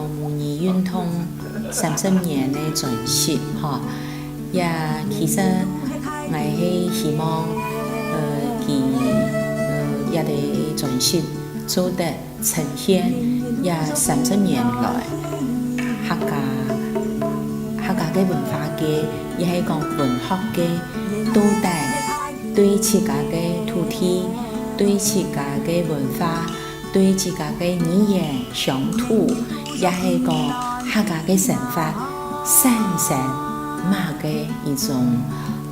我母语运通30年的传承哈，也其实我是希望也得传承做得呈现也30年来客家嘅文化嘅，也係講文學嘅都帶對自家嘅土地、對自家嘅文化、對自家嘅語言、鄉土，也係講客家嘅生活產生乜嘅一種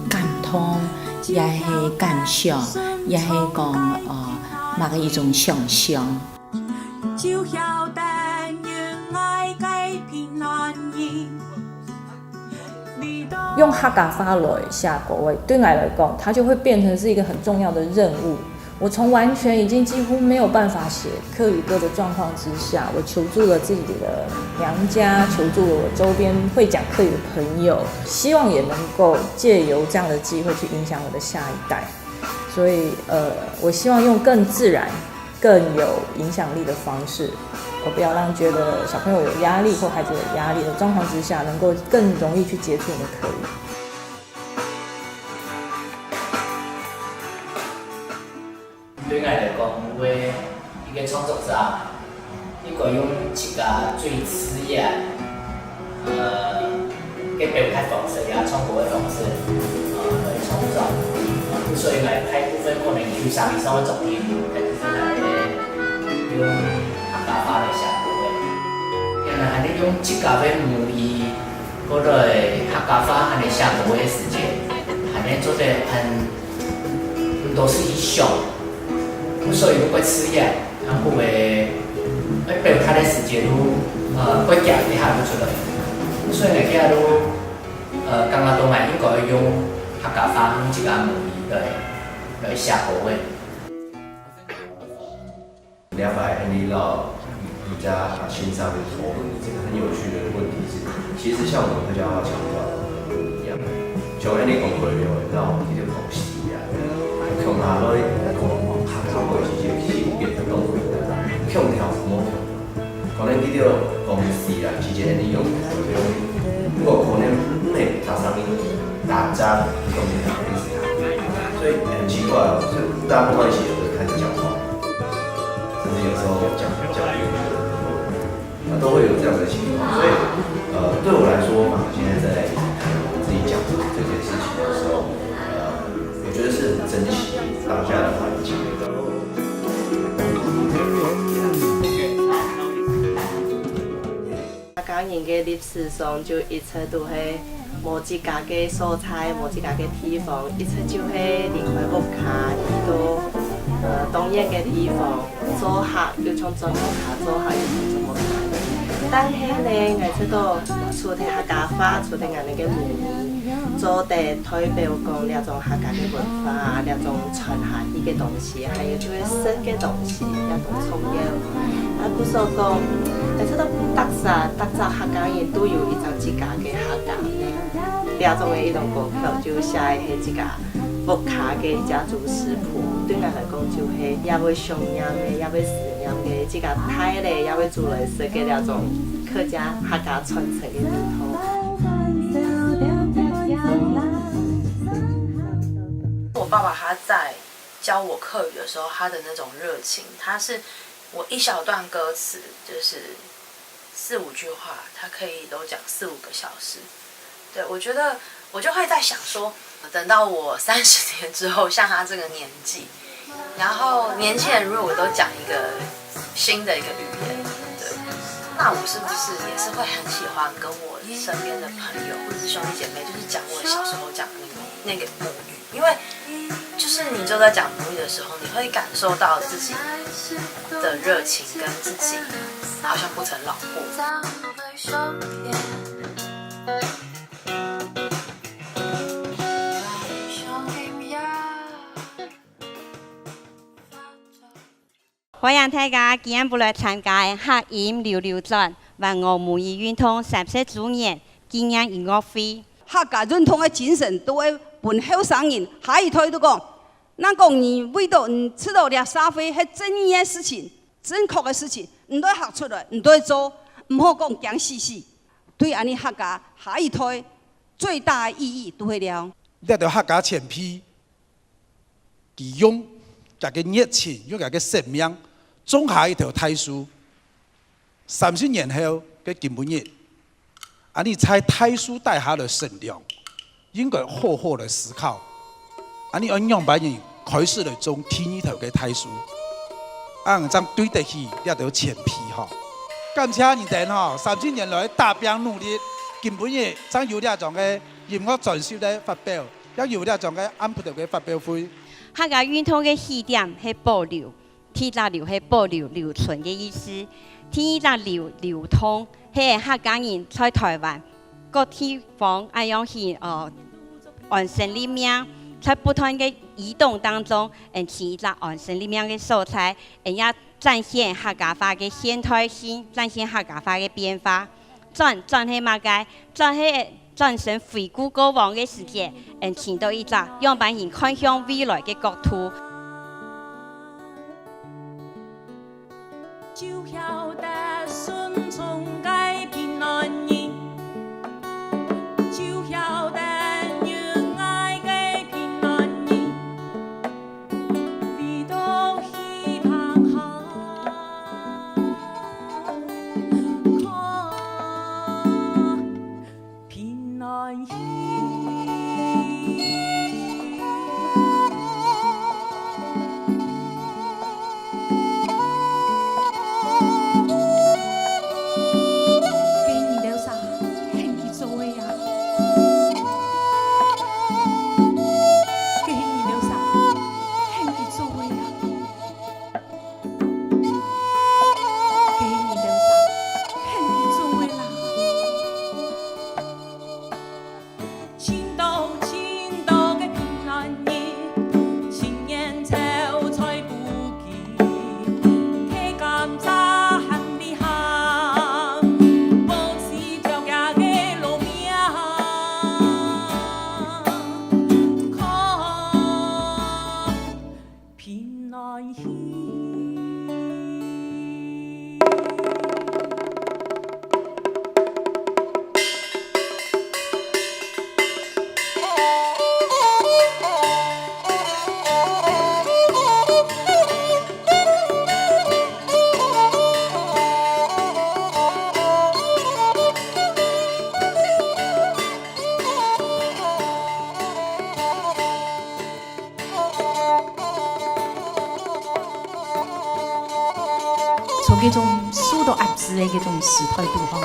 感動，也係感想，也係講乜嘅一種想象。用客家话来下国味，对我来讲，它就会变成是一个很重要的任务。我从完全已经几乎没有办法写客语歌的状况之下，我求助了自己的娘家，求助了我周边会讲客语的朋友，希望也能够借由这样的机会去影响我的下一代。所以我希望用更自然、更有影响力的方式。我不要让觉得小朋友有压力或孩子有压力的状况之下，能够更容易去接触我们客语。对我来讲，我一个创作者，应该用一个最自然，嘅表达方式呀，创作嘅方式，来创作。所以我大部分可能就上以上嘅作品，大部分係用客家话来写歌嘅。因為係你用自家嘅母語，或者客家話係你寫歌嘅時間，係你做得很多是一想。所以如果吃嘢，然後會表達的時間都會夾一下就出來。所以你家都剛剛都係應該用客家話用自家母語來寫歌嘅。了解你老比較線上的討論，這個很有趣的問題是，其實像我們客家話強調不一樣，像你講過了，讓我們這個東西啊，從哪來講客家話是一個性別的動物的，強調什麼？可能呢啲公司啊，直接你用，不過可能你打上面打仗用的意思，所以很奇怪哦，所以大家碰到一起就會開始講話。甚至有时候讲英语的时候，都会有这样的情况。所以，对我来说嘛，现在在我自己讲这件事情的时候，我觉得是很珍惜当下的环境。客家人嘅歷史上就一切都係無自家嘅素材，無自家嘅地方，一切就係離開屋企去到東野嘅地方。做客要從怎麼客，做客要從怎麼客。但係咧，我知道除咗客家話，除咗我哋嘅母語，做得代表講呢種客家嘅文化，呢種傳下啲嘅東西，還有就係新嘅東西，一種重要。啊，不所講，我知道特色客家人都有一種自家嘅客家嘅，呢種嘅一種歌曲就寫係自家屋企嘅家族食譜。對我嚟講，就係也會上癮嘅，也會思念嘅，自家睇咧，也會做來食嘅那種客家傳承嘅地方。我爸爸他在教我客語的時候，他的那種熱情，他是我一小段歌詞就是4、5句話，他可以都講4、5個小時。對，我覺得我就會在想說，等到我30年之後，像他這個年紀，然後年輕人如果都講一個新的一個語言，對，那我是不是也是會很喜歡跟我身邊的朋友或者是兄弟姐妹，就是講我小時候講的那個母語，因為就是你就在講母語的時候，你會感受到自己的熱情跟自己好像不曾老過。歡迎大家今日來參加客語溜溜轉萬我母語運動30周年紀念音樂會。客家運動嘅精神都會本後生人下一代都講，那講你為到你知道了社會係正義嘅事情、正確嘅事情，你都學出來，你都做，唔好讲讲死死。对安尼客家下一胎最大的意义都会了。你着客家前批，其用家己热情，用家己生命，种下一条大树。30年后嘅今日，安尼在大树带下的善良，应该好好的思考。安尼按样板人开始来种天一头嘅大树，咱对得起呢条前批吼。感谢你哋吼，30年来大兵努力，今日咱有呢种嘅音乐传授咧发表，也有呢种嘅安排嘅发表会。客家运动嘅起点係保留，天一流係保留留存嘅意思。天一流通係客家人在台灣各地方咁樣去安身立命，在不斷嘅移動當中，天一安身立命嘅素材，也展現客家話嘅現代性，展現客家話嘅變化。轉係乜嘅？轉成回顧過往嘅時間，前到一隻讓別人看向未來嘅國土。就曉得順從該平安人，就曉得仁愛嘅平安人，為到希望可平安人。從嗰種書到壓制嘅嗰種時態度吼，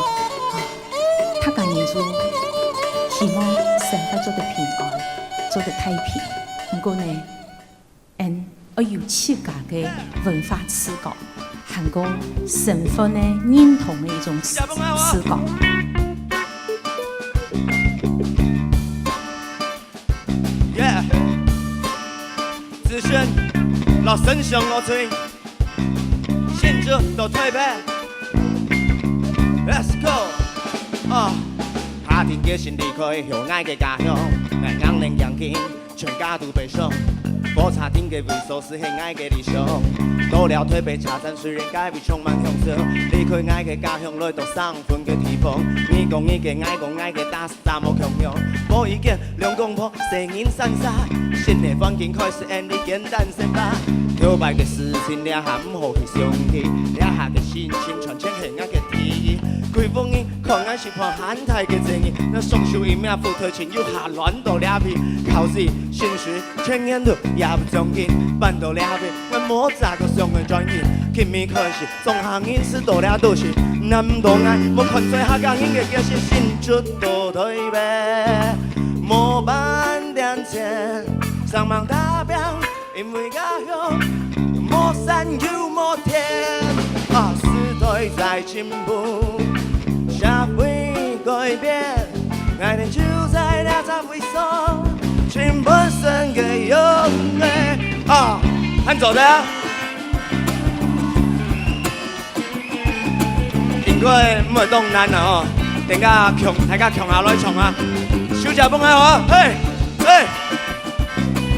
客家人就希望生活做得平安，做得太平。不過呢，要有自家嘅文化思考，韓國身份呢認同嘅一種思考。自選老神上老嘴。現者都退避 ，Let's go！ 下天嘅先離開向愛嘅家鄉，愛硬領陽經，全家都悲傷。火柴天嘅回數是係愛嘅理想，到了退避車站，雖然街邊充滿鄉愁，離開愛嘅家鄉來到生分嘅地方。你講你嘅愛，講愛嘅打是那麼強揚，無意見兩公婆聲音散沙，新嘅環境開始讓你簡單生活。告白嘅事情，你下唔好去想起，你下嘅心情全稱係我嘅提議。佢風煙看我是判罕態嘅正義，那雙手一命副推前要下亂到兩邊，考試薪水全年度也不中間，辦到兩邊我冇咋個上嘅專業，佢咪可惜總行業是到了都是，那麼多愛冇看最客家人嘅嘅是心出到退避，冇半點錢上網打表。因為家鄉沒山又沒天，時代在進步，社會改變，愛戀就在兩隻回首，全本身嘅優美。喊走的，應該唔係東南啊，大家強下來衝啊，小姐幫下我，嘿，嘿。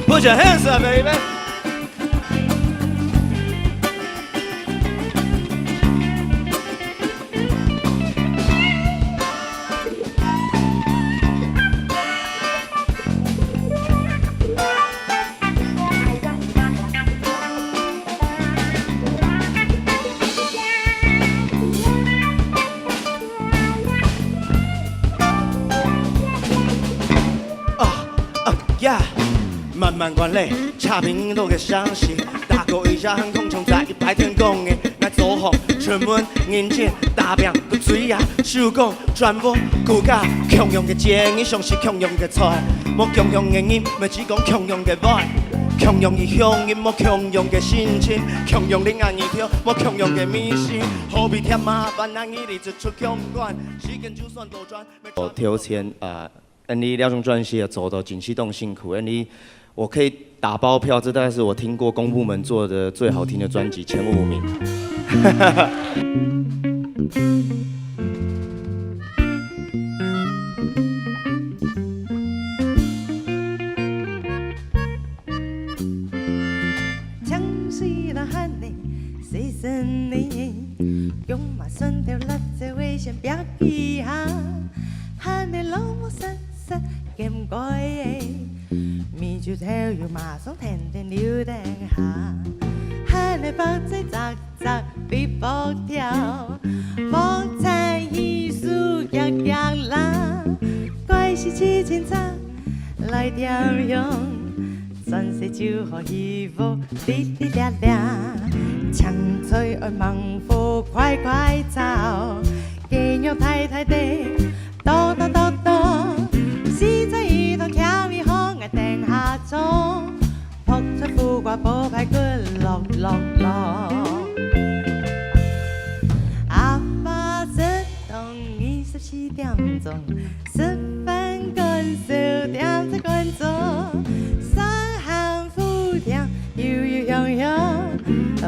Put your hands up, baby. 满关嘞，差评都给相信。大国一家航空冲在白天讲的，来做好全门硬件大病不水啊，手工传播骨架，强用的建议上是强用的菜，莫强用的音，咪只讲强用的爱。强用的乡音，莫强用的心情；强用的爱意条，莫强用的迷信。何必添麻烦，难以理直出强管。时间就算倒转。我挑选你廖中专辑走到景气动辛苦，我可以打包票，这大概是我听过公部门做的最好听的专辑前5名。用马顺条甩在危险别记下，喊你老母神神见鬼的，咪就跳要马上天天溜定下，喊你白仔扎扎比搏跳，风采艺术样样啦，怪是七千扎来调用，全世就好衣服滴滴答答。强吹爱猛虎快快走，鸡肉太太的多多多多，实在一头跳一行爱定下钟，扑出苦瓜煲排骨落落落。阿爸自动24点钟，10分跟10点在工作，三行副调悠悠扬扬。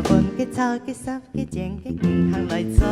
分给炒给烧给煎给银行来做。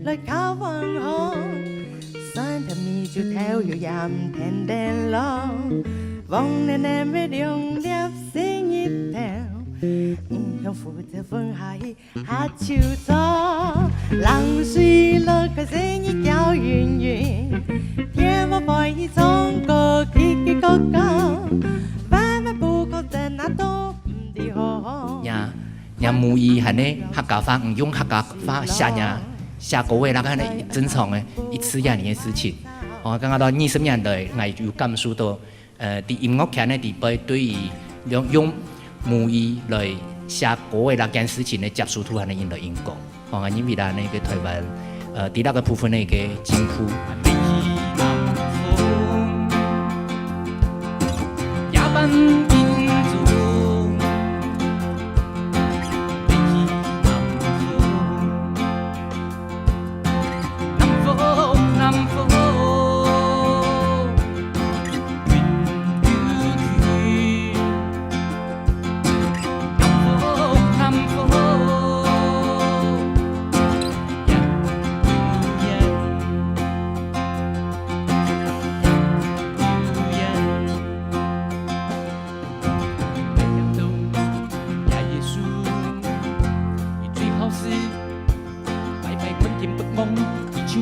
来靠往后，三条米就跳跃盐田地咯，往年年没用了新一条，向负责分下去下手做，冷水落开生意叫圆圆，天我白一中国叽叽咕咕，万万不可真那都唔得好。呀，母语和呢客家话，用客家话下国话那个呢正常的一次2年的事情。我刚刚到20年代，我有感受到，伫音乐圈呢，伫被对于用母语来写国话那件事情的接受度，还能引到英国。我认为啦，那个台湾，伫那个部分那个进步。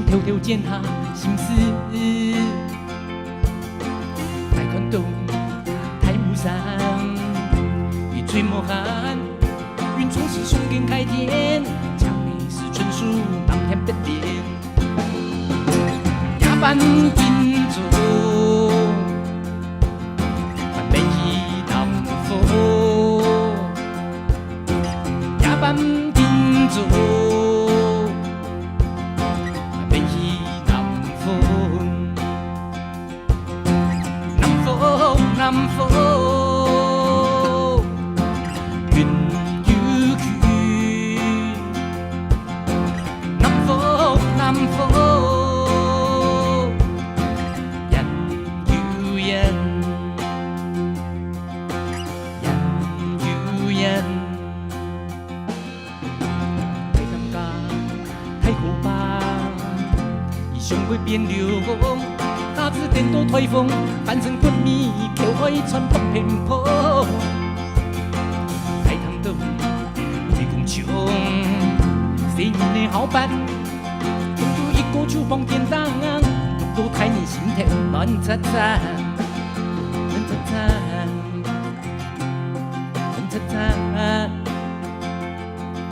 条条剪下心思，太空洞，太木山，雨吹莫寒，云总是松根开天，墙里是春树，当天别恋，夜半金钟，还没一当风，夜半金钟。南风，云悠去。南风，南风，人悠人，人悠人。太感觉，太可怕，伊上会变流，加子颠倒台风，翻成滚米，叫海传北偏坡。海棠岛地公树，细年的好伴，共度一个手放电灯，录到太年心跳乱糟糟，乱糟糟，乱糟糟，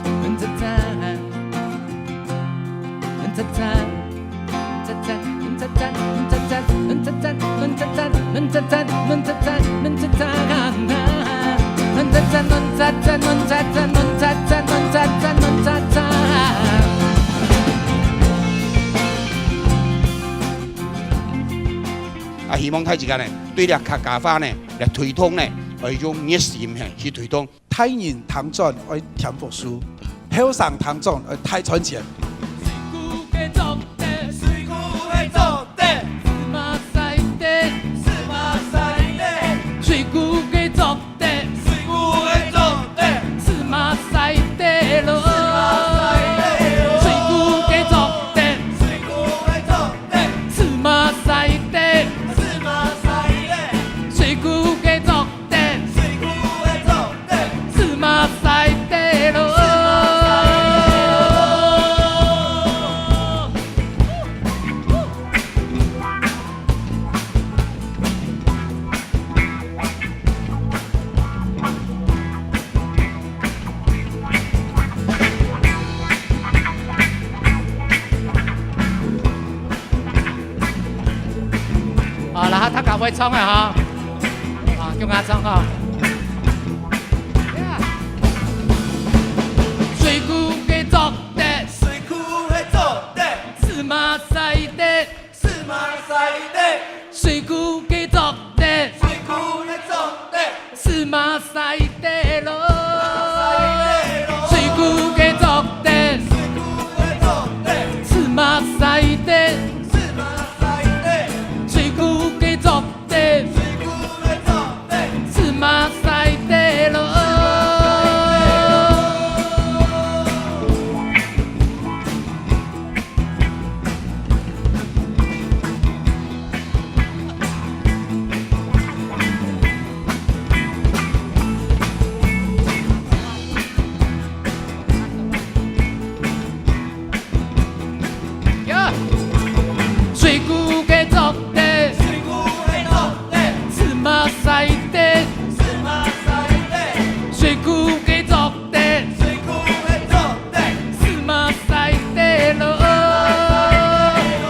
乱糟糟，乱糟糟。啊，希望太子间呢，对了客家话呢来推动呢，用热心去推动。太人唐传爱添福书，后上唐传爱太传钱。啊，然后他赶快冲啊哈！啊，叫他冲哈！水库给做的，水库会做的，是马赛的，是马赛的，水库给做的，水库会做的，是马赛的咯，水库给做的，水库会做的，是马赛的。马赛的咯，水库给做的，水库会做的，是马赛的。水库给做的，水库会做的，是马赛的咯。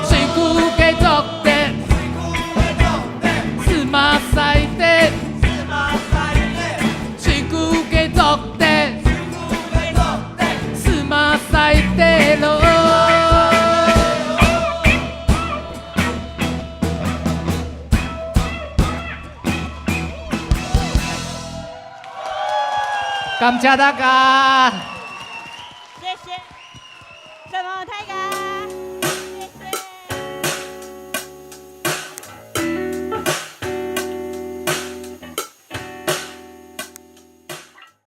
水库给做的，水库会做的，是马赛的，是马赛的。水库给做的，水库会做的，是马赛的咯。感谢大家，谢谢，什么太感。